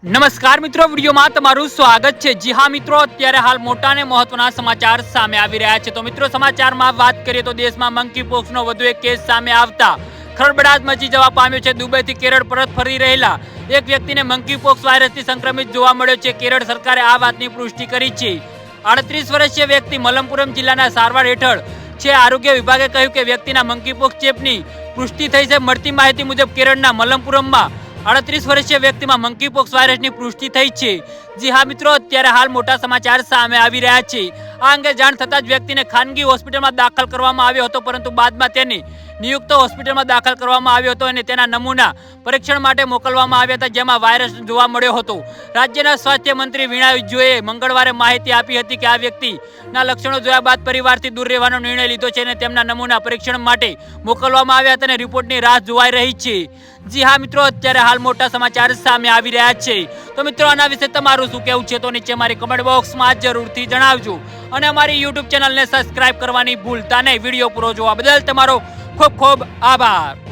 નમસ્કાર મિત્રો, વિડીયોમાં તમારું સ્વાગત છે। જી હા મિત્રો, અત્યારે હાલ મોટા અને મહત્વના સમાચાર સામે આવી રહ્યા છે। તો મિત્રો, સમાચારમાં વાત કરીએ તો દેશમાં મંકી પોક્સનો વધુ એક કેસ સામે આવતા ખળબળાટ મચી જવા પામ્યો છે। દુબઈથી કેરળ પરત ફરી રહેલા એક વ્યક્તિને મંકી પોક્સ વાયરસથી સંક્રમિત જોવા મળ્યો છે। કેરળ સરકારે આ વાતની પુષ્ટિ કરી છે। 38 વર્ષીય વ્યક્તિ મલપ્પુરમ જિલ્લાના સારવાર હેઠળ છે। આરોગ્ય વિભાગે કહ્યું કે વ્યક્તિના મંકી પોક્સ ચેપની પુષ્ટિ થઈ છે। મળતી માહિતી મુજબ કેરળના મલપ્પુરમમાં 38 વર્ષીય વ્યક્તિમાં મંકી પોક્સ વાયરસની પુષ્ટિ થઈ છે। જી હા મિત્રો, અત્યારે હાલ મોટા સમાચાર સામે આવી રહ્યા છે। આ અંગે જાણ થતાં જ વ્યક્તિને ખાનગી હોસ્પિટલમાં દાખલ કરવામાં આવ્યો હતો, પરંતુ બાદમાં તેને નિયુક્ત હોસ્પિટલમાં દાખલ કરવામાં આવ્યો હતો અને તેના નમૂના પરીક્ષણ માટે મોકલવામાં આવ્યા હતા, જેમાં વાયરસ જોવા મળ્યો હતો। રાજ્યના સ્વાસ્થ્ય મંત્રી વીણા વિજોયે મંગળવારે માહિતી આપી હતી કે આ વ્યક્તિના લક્ષણો જોયા બાદ પરિવારથી દૂર રહેવાનો નિર્ણય લીધો છે અને તેમના નમૂના પરીક્ષણ માટે મોકલવામાં આવ્યા હતા અને રિપોર્ટની રાહ જોવાઈ રહી છે। જી હા મિત્રો, અત્યારે હાલ મોટા સમાચાર સામે આવી રહ્યા છે। તો મિત્રો, આના વિશે તમારું શું કહેવું છે તો નીચે મારી કમેન્ટ બોક્સમાં જરૂરથી જણાવજો અને અમારી યુટ્યુબ ચેનલને સબસ્ક્રાઇબ કરવાની ભૂલતા નહીં। વિડીયો પૂરો જોવા બદલ તમારો ખૂબ ખૂબ આભાર।